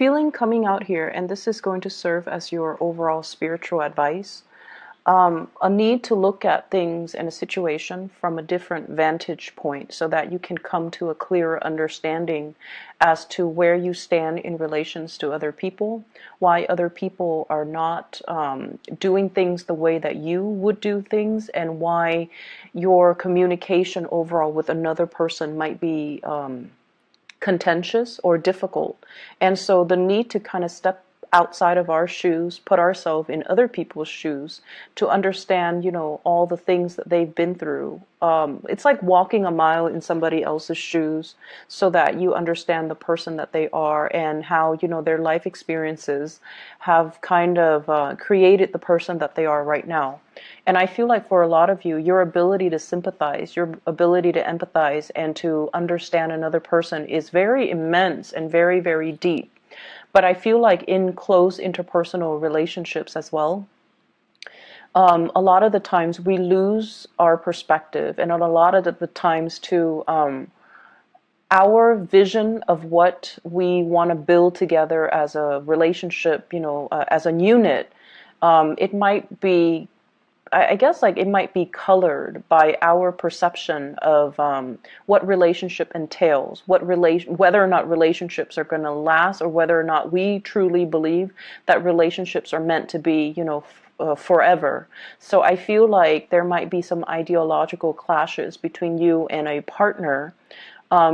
feeling coming out here, and this is going to serve as your overall spiritual advice, a need to look at things in a situation from a different vantage point so that you can come to a clearer understanding as to where you stand in relations to other people, why other people are not doing things the way that you would do things, and why your communication overall with another person might be contentious or difficult. And so the need to kind of step outside of our shoes, put ourselves in other people's shoes to understand, all the things that they've been through. It's like walking a mile in somebody else's shoes so that you understand the person that they are and how, their life experiences have kind of created the person that they are right now. And I feel like for a lot of you, your ability to sympathize, your ability to empathize and to understand another person is very immense and very, very deep. But I feel like in close interpersonal relationships as well, a lot of the times we lose our perspective, and a lot of the times too, our vision of what we want to build together as a relationship, as a unit, it might be, I guess, like it might be colored by our perception of what relationship entails, whether or not relationships are going to last, or whether or not we truly believe that relationships are meant to be, forever. So I feel like there might be some ideological clashes between you and a partner,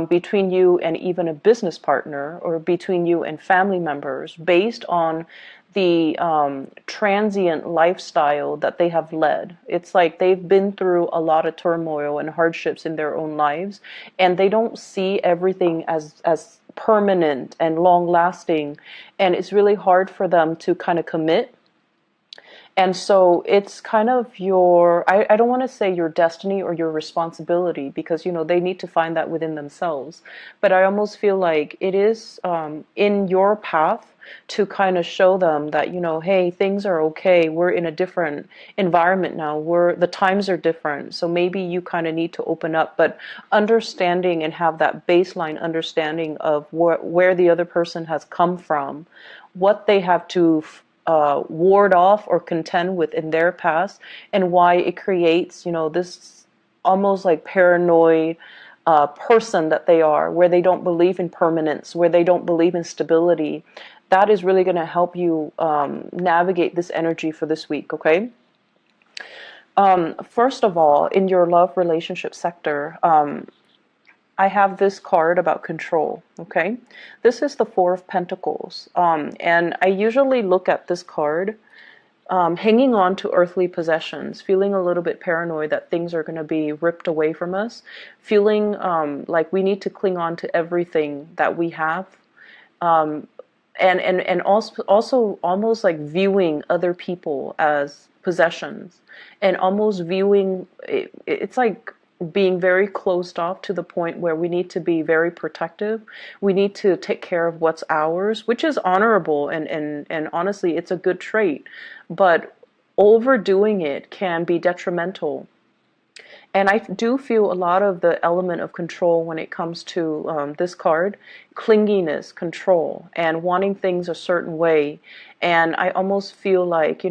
between you and even a business partner, or between you and family members, based on the transient lifestyle that they have led. It's like they've been through a lot of turmoil and hardships in their own lives, and they don't see everything as permanent and long lasting, and it's really hard for them to kind of commit. And so it's kind of I don't want to say your destiny or your responsibility, because, they need to find that within themselves. But I almost feel like it is in your path to kind of show them that, hey, things are okay. We're in a different environment now. The times are different. So maybe you kind of need to open up, but understanding and have that baseline understanding of where the other person has come from, what they have to ward off or contend with in their past, and why it creates, this almost like paranoid person that they are, where they don't believe in permanence, where they don't believe in stability. That is really going to help you navigate this energy for this week, okay? First of all, in your love relationship sector, I have this card about control, okay? This is the Four of Pentacles, and I usually look at this card hanging on to earthly possessions, feeling a little bit paranoid that things are going to be ripped away from us, feeling like we need to cling on to everything that we have, and also almost like viewing other people as possessions, and almost viewing it's like being very closed off to the point where we need to be very protective. We need to take care of what's ours, which is honorable, and honestly, it's a good trait. But overdoing it can be detrimental. And I do feel a lot of the element of control when it comes to this card, clinginess, control, and wanting things a certain way. And I almost feel like,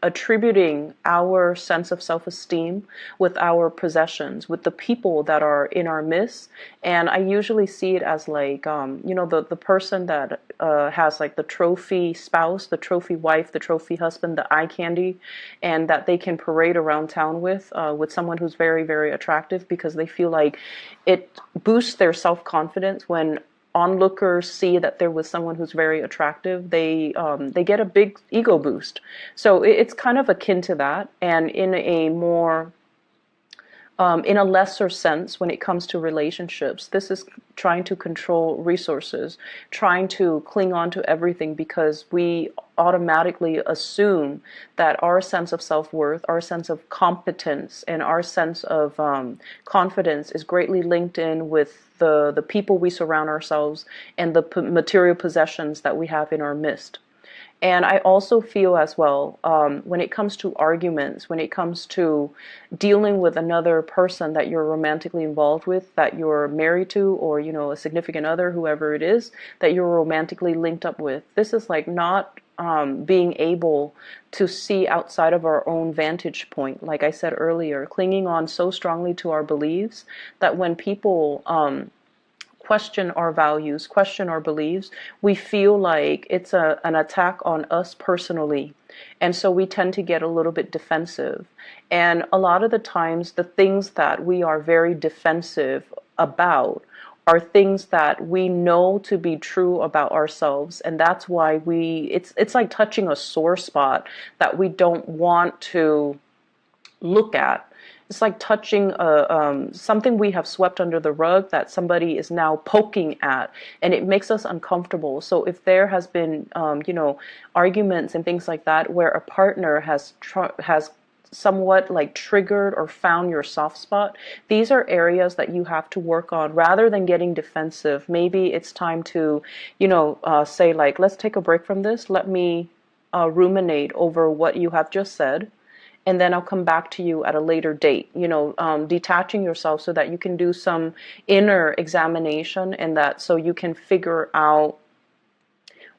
attributing our sense of self-esteem with our possessions, with the people that are in our midst. And I usually see it as like, the person that has like the trophy spouse, the trophy wife, the trophy husband, the eye candy, and that they can parade around town with someone who's very, very attractive, because they feel like it boosts their self-confidence when onlookers see that there was someone who's very attractive. They get a big ego boost. So it's kind of akin to that, and in a more in a lesser sense, when it comes to relationships, this is trying to control resources, trying to cling on to everything, because we automatically assume that our sense of self-worth, our sense of competence, and our sense of confidence is greatly linked in with the people we surround ourselves and the material possessions that we have in our midst. And I also feel as well, when it comes to arguments, when it comes to dealing with another person that you're romantically involved with, that you're married to, or, a significant other, whoever it is, that you're romantically linked up with, this is like not being able to see outside of our own vantage point. Like I said earlier, clinging on so strongly to our beliefs that when people question our values, question our beliefs, we feel like it's an attack on us personally. And so we tend to get a little bit defensive. And a lot of the times, the things that we are very defensive about are things that we know to be true about ourselves. And that's why it's like touching a sore spot that we don't want to look at. It's like touching something we have swept under the rug that somebody is now poking at, and it makes us uncomfortable. So if there has been, arguments and things like that, where a partner has somewhat like triggered or found your soft spot, these are areas that you have to work on rather than getting defensive. Maybe it's time to, say like, let's take a break from this. Let me ruminate over what you have just said, and then I'll come back to you at a later date. Detaching yourself so that you can do some inner examination, and that so you can figure out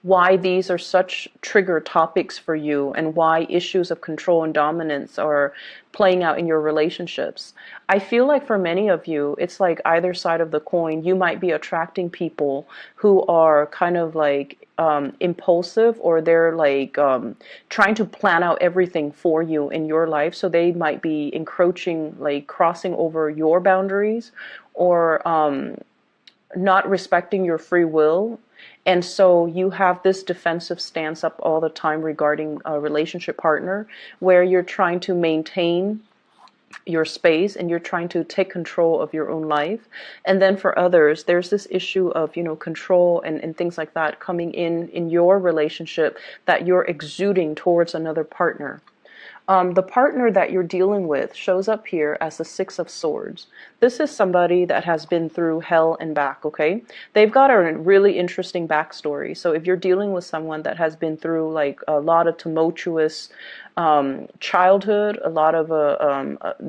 why these are such trigger topics for you, and why issues of control and dominance are playing out in your relationships. I feel like for many of you, it's like either side of the coin. You might be attracting people who are kind of like impulsive, or they're like trying to plan out everything for you in your life. So they might be encroaching, like crossing over your boundaries, or not respecting your free will. And so you have this defensive stance up all the time regarding a relationship partner, where you're trying to maintain your space and you're trying to take control of your own life. And then for others, there's this issue of, control and things like that coming in your relationship that you're exuding towards another partner. The partner that you're dealing with shows up here as the Six of Swords. This is somebody that has been through hell and back, okay? They've got a really interesting backstory. So if you're dealing with someone that has been through like a lot of tumultuous childhood, a lot of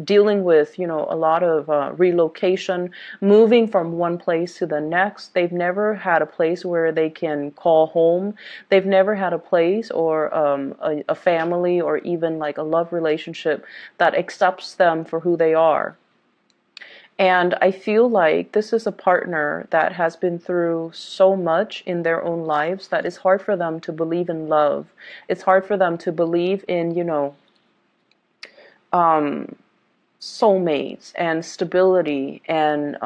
dealing with, a lot of relocation, moving from one place to the next. They've never had a place where they can call home. They've never had a place or a family, or even like a love relationship that accepts them for who they are. And I feel like this is a partner that has been through so much in their own lives that it's hard for them to believe in love. It's hard for them to believe in, soulmates and stability and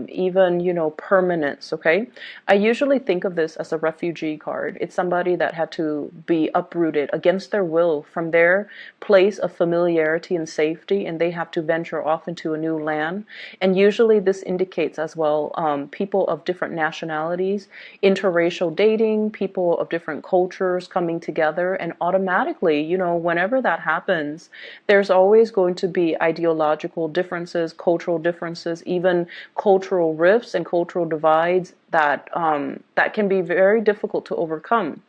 even permanence. Okay, I usually think of this as a refugee card. It's somebody that had to be uprooted against their will from their place of familiarity and safety, and they have to venture off into a new land. And usually this indicates as well people of different nationalities, interracial dating, people of different cultures coming together. And automatically, whenever that happens, there's always going to be ideological differences, cultural differences, even cultural rifts and cultural divides that can be very difficult to overcome.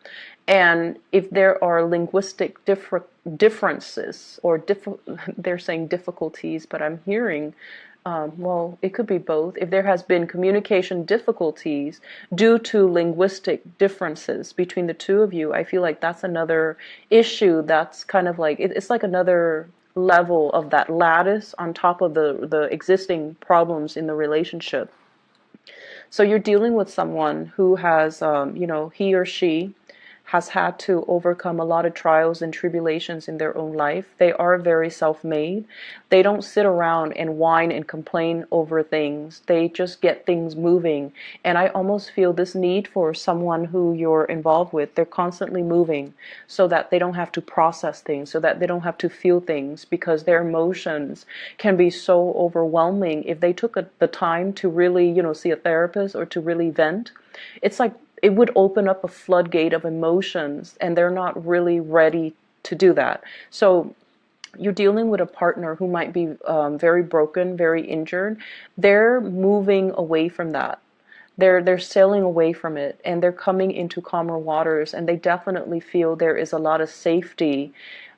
And if there are linguistic differences, or they're saying difficulties, but I'm hearing, well, it could be both. If there has been communication difficulties due to linguistic differences between the two of you, I feel like that's another issue that's kind of like, it's like another level of that lattice on top of the existing problems in the relationship. So you're dealing with someone who has, he or she has had to overcome a lot of trials and tribulations in their own life. They are very self-made. They don't sit around and whine and complain over things. They just get things moving. And I almost feel this need for someone who you're involved with. They're constantly moving so that they don't have to process things, so that they don't have to feel things, because their emotions can be so overwhelming. If they took the time to really, see a therapist or to really vent, it's like it would open up a floodgate of emotions, and they're not really ready to do that. So you're dealing with a partner who might be very broken, very injured. They're moving away from that. They're sailing away from it, and they're coming into calmer waters, and they definitely feel there is a lot of safety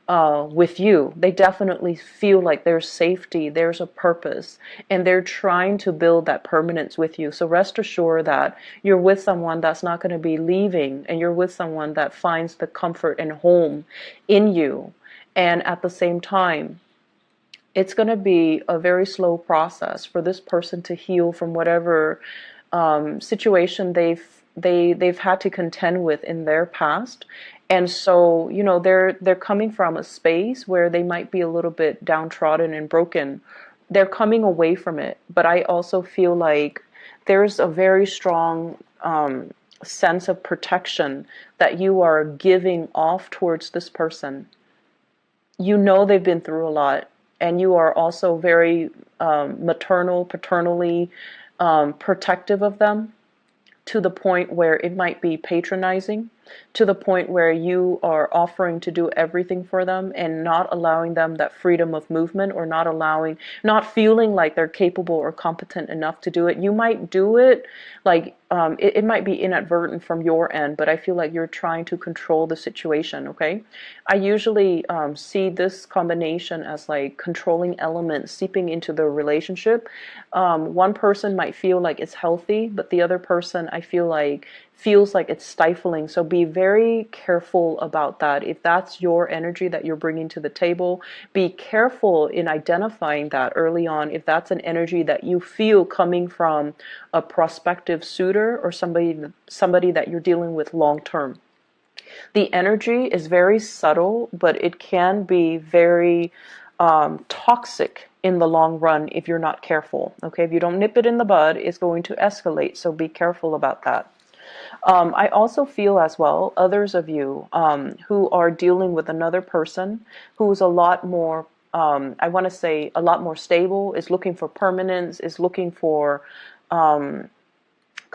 with you. They definitely feel like there's safety, there's a purpose, and they're trying to build that permanence with you. So rest assured that you're with someone that's not going to be leaving, and you're with someone that finds the comfort and home in you. And at the same time, it's going to be a very slow process for this person to heal from whatever situation they've had to contend with in their past. And so, you know, they're coming from a space where they might be a little bit downtrodden and broken. They're coming away from it, but I also feel like there's a very strong sense of protection that you are giving off towards this person. You know they've been through a lot, and you are also very maternal, paternally protective of them, to the point where it might be patronizing, to the point where you are offering to do everything for them and not allowing them that freedom of movement, or not feeling like they're capable or competent enough to do it. You might do it, like it might be inadvertent from your end, but I feel like you're trying to control the situation, okay? I usually see this combination as like controlling elements seeping into the relationship. One person might feel like it's healthy, but the other person, I feel like, feels like it's stifling. So be very careful about that. If that's your energy that you're bringing to the table, be careful in identifying that early on. If that's an energy that you feel coming from a prospective suitor or somebody that you're dealing with long term. The energy is very subtle, but it can be very toxic in the long run if you're not careful. Okay, if you don't nip it in the bud, it's going to escalate. So be careful about that. I also feel as well, others of you who are dealing with another person who's a lot more, I want to say, a lot more stable, is looking for permanence, is looking for kind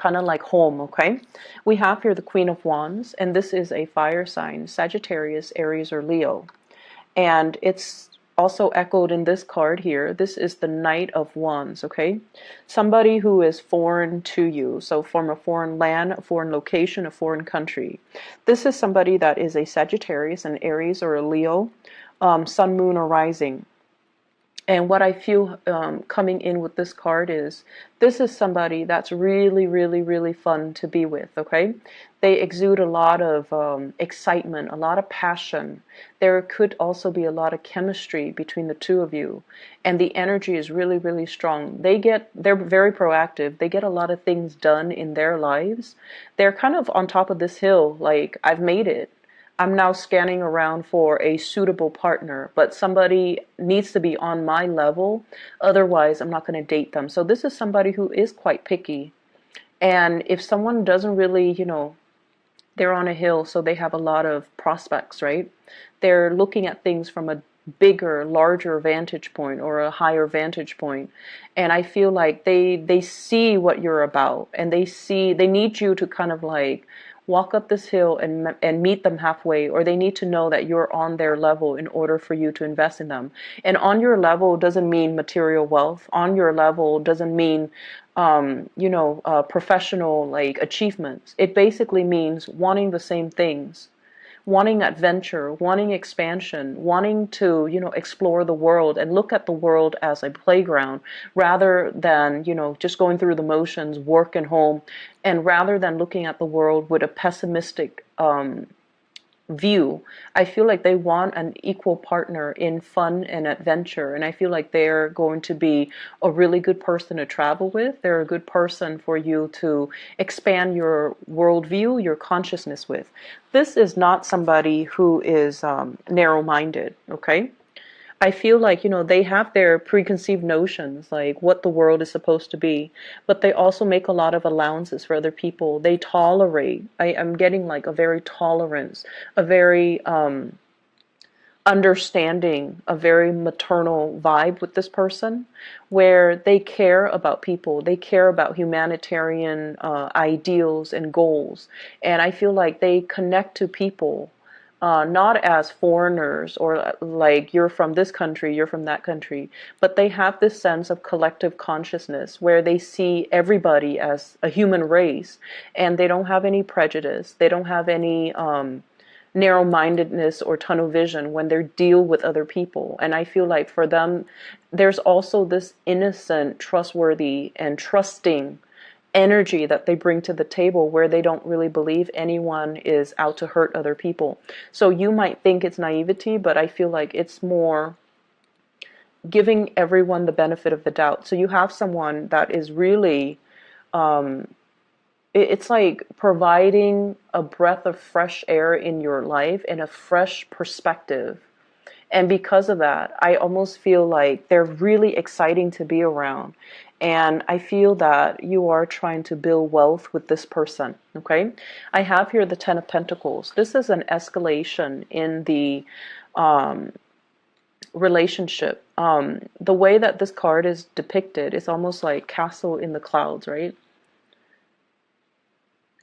of like home, okay? We have here the Queen of Wands, and this is a fire sign, Sagittarius, Aries, or Leo. And it's also echoed in this card here. This is the Knight of Wands, okay? Somebody who is foreign to you, so from a foreign land, a foreign location, a foreign country. This is somebody that is a Sagittarius, an Aries, or a Leo, Sun, Moon, or Rising. And what I feel coming in with this card is, this is somebody that's really, really, really fun to be with, okay? They exude a lot of excitement, a lot of passion. There could also be a lot of chemistry between the two of you. And the energy is really, really strong. They're very proactive. They get a lot of things done in their lives. They're kind of on top of this hill, like, I've made it. I'm now scanning around for a suitable partner, but somebody needs to be on my level. Otherwise, I'm not going to date them. So this is somebody who is quite picky. And if someone doesn't really, you know, they're on a hill, so they have a lot of prospects, right? They're looking at things from a bigger, larger vantage point, or a higher vantage point. And I feel like they see what you're about, and they need you to kind of like walk up this hill and meet them halfway, or they need to know that you're on their level in order for you to invest in them. And on your level doesn't mean material wealth. On your level doesn't mean professional like achievements. It basically means wanting the same things, wanting adventure, wanting expansion, wanting to, explore the world and look at the world as a playground, rather than, just going through the motions, work and home, and rather than looking at the world with a pessimistic view. I feel like they want an equal partner in fun and adventure, and I feel like they're going to be a really good person to travel with. They're a good person for you to expand your worldview, your consciousness with. This is not somebody who is narrow-minded, okay? I feel like, they have their preconceived notions, like what the world is supposed to be, but they also make a lot of allowances for other people. They tolerate. I'm getting like a very tolerance, a very understanding, a very maternal vibe with this person, where they care about people. They care about humanitarian ideals and goals. And I feel like they connect to people not as foreigners or like you're from this country, you're from that country, but they have this sense of collective consciousness where they see everybody as a human race, and they don't have any prejudice. They don't have any narrow-mindedness or tunnel vision when they deal with other people. And I feel like for them, there's also this innocent, trustworthy, and trusting energy that they bring to the table where they don't really believe anyone is out to hurt other people. So you might think it's naivety, but I feel like it's more giving everyone the benefit of the doubt. So you have someone that is really, it's like providing a breath of fresh air in your life and a fresh perspective. And because of that, I almost feel like they're really exciting to be around. And I feel that you are trying to build wealth with this person, okay? I have here the Ten of Pentacles. This is an escalation in the relationship. The way that this card is depicted is almost like castle in the clouds, right?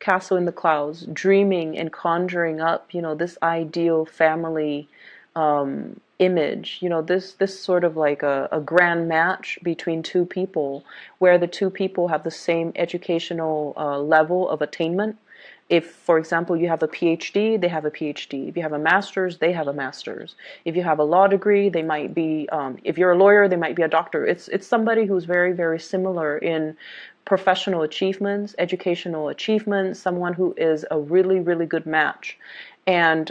Castle in the clouds, dreaming and conjuring up, this ideal family image, this sort of like a grand match between two people where the two people have the same educational level of attainment. If, for example, you have a PhD, they have a PhD. If you have a master's, they have a master's. If you have a law degree, they might be, if you're a lawyer, they might be a doctor. It's somebody who's very, very similar in professional achievements, educational achievements, someone who is a really, really good match. And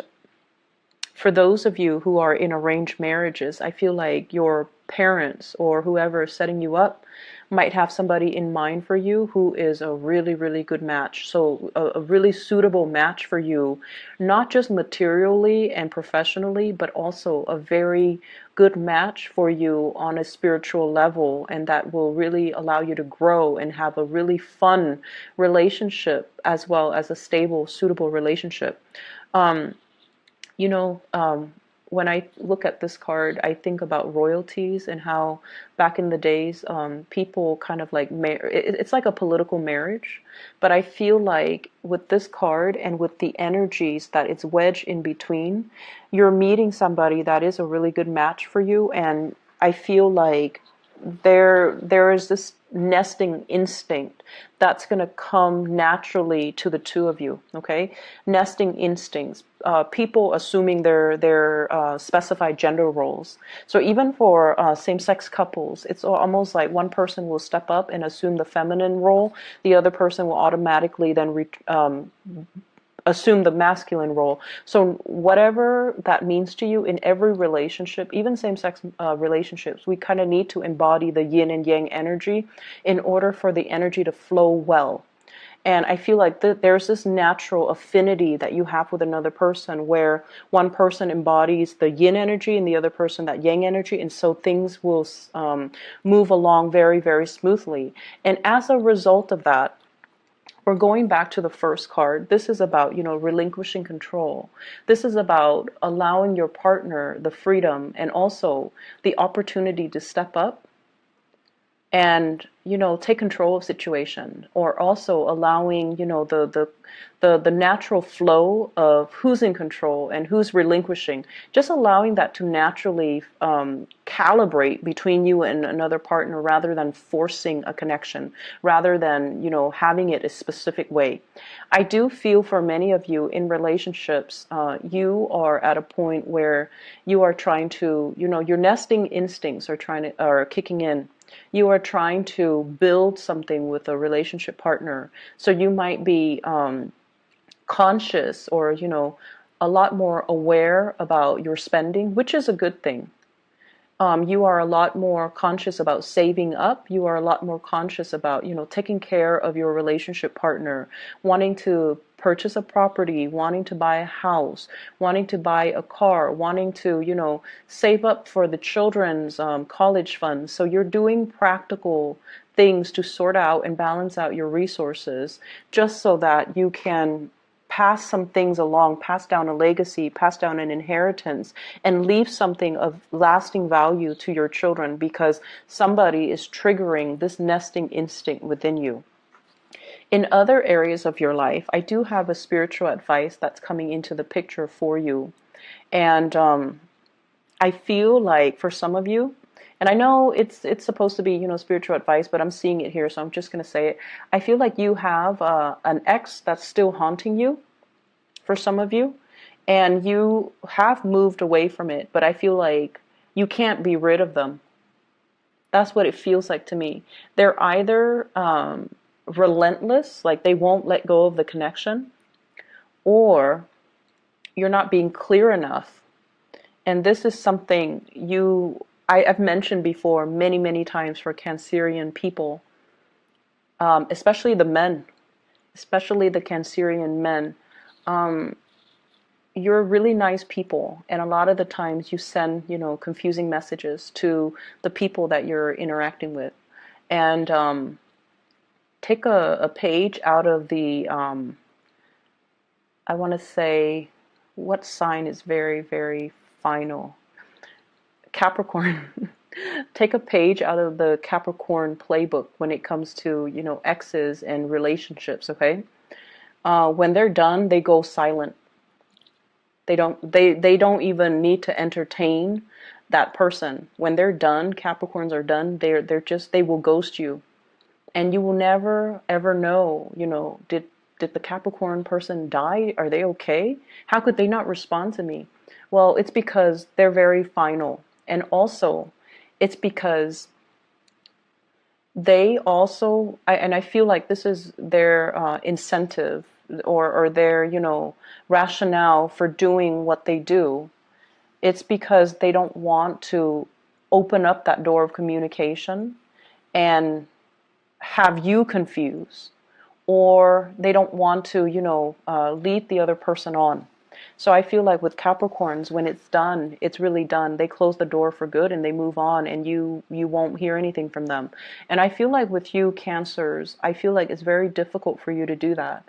for those of you who are in arranged marriages, I feel like your parents or whoever is setting you up might have somebody in mind for you who is a really, really good match. So a really suitable match for you, not just materially and professionally, but also a very good match for you on a spiritual level, and that will really allow you to grow and have a really fun relationship as well as a stable, suitable relationship. When I look at this card, I think about royalties and how back in the days, people kind of like, it's like a political marriage. But I feel like with this card and with the energies that it's wedged in between, you're meeting somebody that is a really good match for you. And I feel like there is this nesting instinct that's going to come naturally to the two of you, okay? Nesting instincts, people assuming their specified gender roles. So even for same-sex couples, it's almost like one person will step up and assume the feminine role, the other person will automatically then assume the masculine role. So whatever that means to you in every relationship, even same-sex relationships, we kind of need to embody the yin and yang energy in order for the energy to flow well. And I feel like there's this natural affinity that you have with another person where one person embodies the yin energy and the other person that yang energy, and so things will move along very, very smoothly. And as a result of that, we're going back to the first card. This is about, relinquishing control. This is about allowing your partner the freedom and also the opportunity to step up and, take control of situation, or also allowing, the natural flow of who's in control and who's relinquishing, just allowing that to naturally calibrate between you and another partner rather than forcing a connection, rather than, having it a specific way. I do feel for many of you in relationships, you are at a point where you are trying to, your nesting instincts are kicking in. You are trying to build something with a relationship partner. So you might be conscious or, a lot more aware about your spending, which is a good thing. You are a lot more conscious about saving up. You are a lot more conscious about, taking care of your relationship partner, wanting to purchase a property, wanting to buy a house, wanting to buy a car, wanting to, save up for the children's college funds. So you're doing practical things to sort out and balance out your resources just so that you can pass some things along, pass down a legacy, pass down an inheritance, and leave something of lasting value to your children because somebody is triggering this nesting instinct within you. In other areas of your life, I do have a spiritual advice that's coming into the picture for you. And I feel like for some of you, and I know it's supposed to be, spiritual advice, but I'm seeing it here, so I'm just going to say it. I feel like you have an ex that's still haunting you for some of you, and you have moved away from it, but I feel like you can't be rid of them. That's what it feels like to me. They're either relentless, like they won't let go of the connection, or you're not being clear enough. And this is something I've mentioned before many, many times for Cancerian people, especially the men, especially the Cancerian men. You're really nice people, and a lot of the times you send, confusing messages to the people that you're interacting with. And take a page out of the, I want to say, what sign is very, very final? Capricorn. Take a page out of the Capricorn playbook when it comes to, exes and relationships, okay? When they're done, they go silent. They don't even need to entertain that person. When they're done, Capricorns are done, they will ghost you. And you will never ever know, did the Capricorn person die? Are they okay? How could they not respond to me? Well, it's because they're very final. And also, it's because they also, and I feel like this is their incentive or their, rationale for doing what they do. It's because they don't want to open up that door of communication and have you confused, or they don't want to, lead the other person on. So I feel like with Capricorns, when it's done, it's really done. They close the door for good and they move on, and you won't hear anything from them. And I feel like with you Cancers, I feel like it's very difficult for you to do that.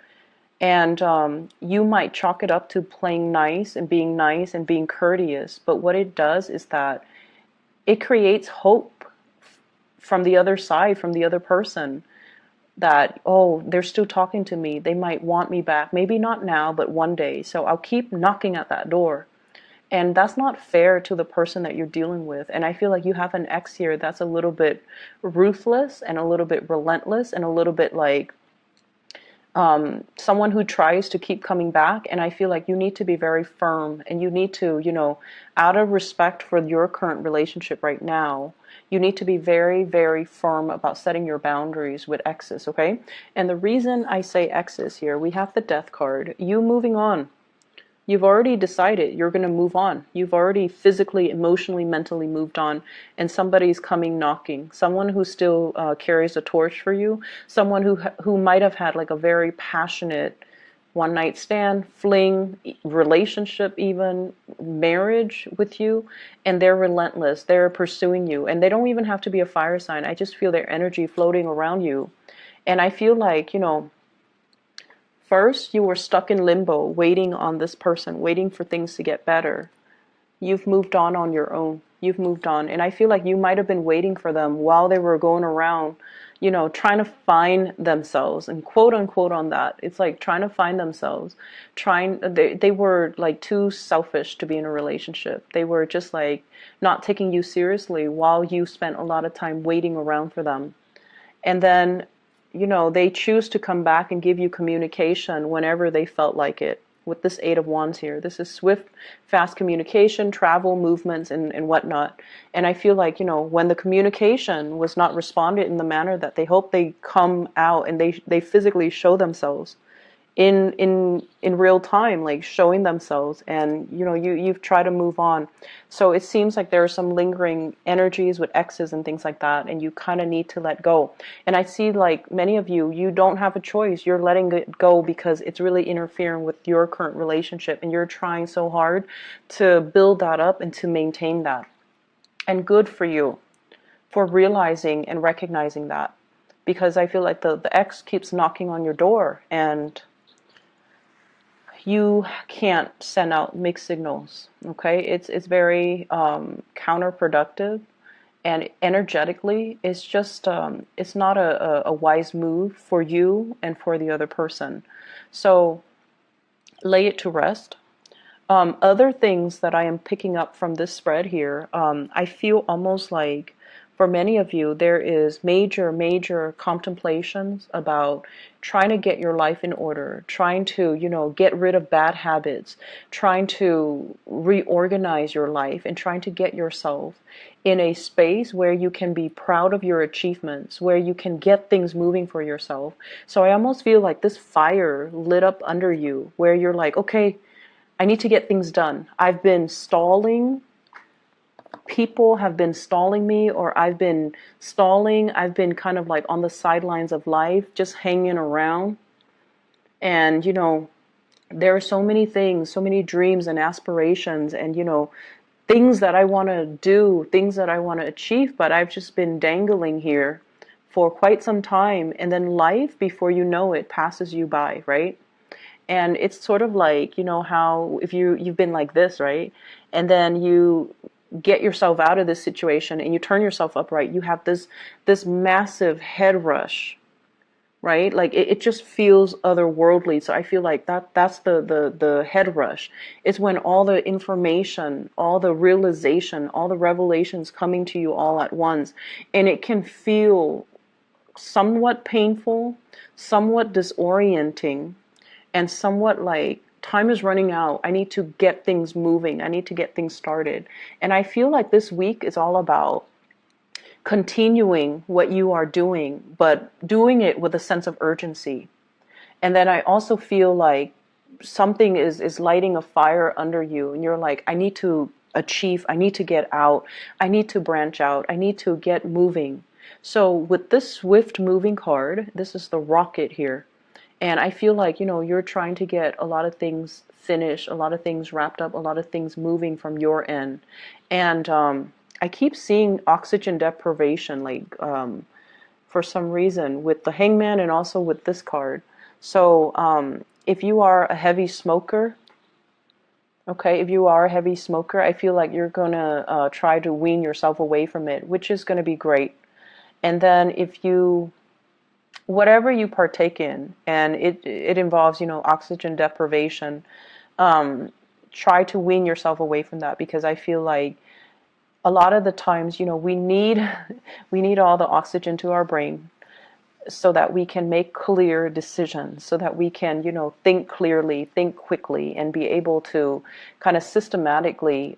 And you might chalk it up to playing nice and being courteous. But what it does is that it creates hope from the other side, from the other person, that, oh, they're still talking to me. They might want me back. Maybe not now, but one day. So I'll keep knocking at that door. And that's not fair to the person that you're dealing with. And I feel like you have an ex here that's a little bit ruthless and a little bit relentless and a little bit like someone who tries to keep coming back. And I feel like you need to be very firm, and you need to, out of respect for your current relationship right now, you need to be very, very firm about setting your boundaries with exes, okay? And the reason I say exes here, we have the Death card. You moving on. You've already decided you're going to move on. You've already physically, emotionally, mentally moved on, and somebody's coming knocking. Someone who still carries a torch for you. Someone who might have had like a very passionate one night stand, fling, relationship, even marriage with you, and they're relentless. They're pursuing you, and they don't even have to be a fire sign. I just feel their energy floating around you, and I feel like, first, you were stuck in limbo, waiting on this person, waiting for things to get better. You've moved on your own. You've moved on. And I feel like you might have been waiting for them while they were going around, trying to find themselves, and quote unquote on that. It's like trying to find themselves. They were like too selfish to be in a relationship. They were just like not taking you seriously while you spent a lot of time waiting around for them. And then they choose to come back and give you communication whenever they felt like it. With this Eight of Wands here, this is swift, fast communication, travel, movements, and whatnot. And I feel like, when the communication was not responded in the manner that they hope, they come out and they physically show themselves in real time, like showing themselves, and you've tried to move on. So it seems like there are some lingering energies with exes and things like that, and you kind of need to let go. And I see like many of you don't have a choice. You're letting it go because it's really interfering with your current relationship, and you're trying so hard to build that up and to maintain that. And good for you for realizing and recognizing that, because I feel like the ex keeps knocking on your door, and you can't send out mixed signals, okay? It's very counterproductive, and energetically, it's just it's not a wise move for you and for the other person. So lay it to rest. Other things that I am picking up from this spread here, I feel almost like for many of you, there is major, major contemplations about trying to get your life in order, trying to, get rid of bad habits, trying to reorganize your life, and trying to get yourself in a space where you can be proud of your achievements, where you can get things moving for yourself. So I almost feel like this fire lit up under you, where you're like, okay, I need to get things done. I've been stalling. People have been stalling me, or I've been stalling. I've been kind of like on the sidelines of life, just hanging around. And, there are so many things, so many dreams and aspirations and, things that I want to do, things that I want to achieve, but I've just been dangling here for quite some time. And then life, before you know it, passes you by, right? And it's sort of like, how if you've been like this, right? And then you get yourself out of this situation and you turn yourself upright, you have this massive head rush, right? Like it just feels otherworldly. So I feel like that's the head rush. It's when all the information, all the realization, all the revelations coming to you all at once, and it can feel somewhat painful, somewhat disorienting, and somewhat like time is running out. I need to get things moving. I need to get things started. And I feel like this week is all about continuing what you are doing, but doing it with a sense of urgency. And then I also feel like something is lighting a fire under you, and you're like, I need to achieve, I need to get out, I need to branch out, I need to get moving. So with this swift moving card, this is the rocket here. And I feel like, you're trying to get a lot of things finished, a lot of things wrapped up, a lot of things moving from your end. And I keep seeing oxygen deprivation, like for some reason, with the Hangman and also with this card. So if you are a heavy smoker, okay, if you are a heavy smoker, I feel like you're going to try to wean yourself away from it, which is going to be great. And then if you whatever you partake in, and it involves, oxygen deprivation, try to wean yourself away from that, because I feel like a lot of the times, we need we need all the oxygen to our brain so that we can make clear decisions, so that we can, think clearly, think quickly, and be able to kind of systematically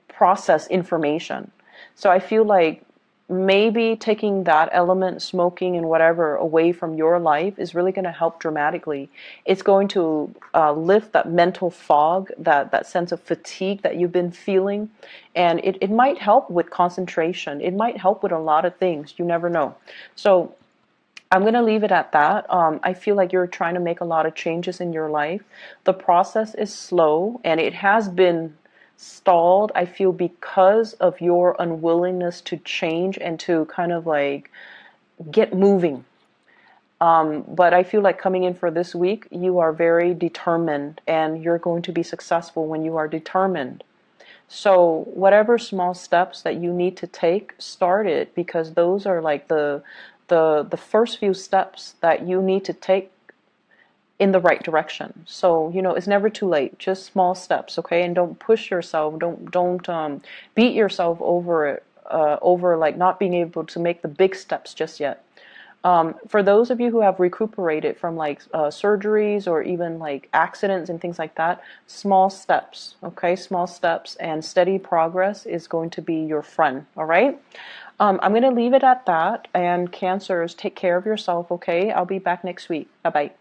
process information. So I feel like maybe taking that element, smoking and whatever, away from your life is really going to help dramatically. It's going to lift that mental fog, that sense of fatigue that you've been feeling. And it might help with concentration. It might help with a lot of things. You never know. So I'm going to leave it at that. I feel like you're trying to make a lot of changes in your life. The process is slow, and it has been stalled, I feel, because of your unwillingness to change and to kind of like get moving. But I feel like coming in for this week, you are very determined, and you're going to be successful when you are determined. So whatever small steps that you need to take, start it, because those are like the first few steps that you need to take in the right direction. So, it's never too late. Just small steps, okay? And don't push yourself. Don't beat yourself over like not being able to make the big steps just yet. For those of you who have recuperated from like surgeries or even like accidents and things like that, small steps, okay? Small steps and steady progress is going to be your friend, all right? I'm going to leave it at that. And Cancers, take care of yourself, okay? I'll be back next week. Bye-bye.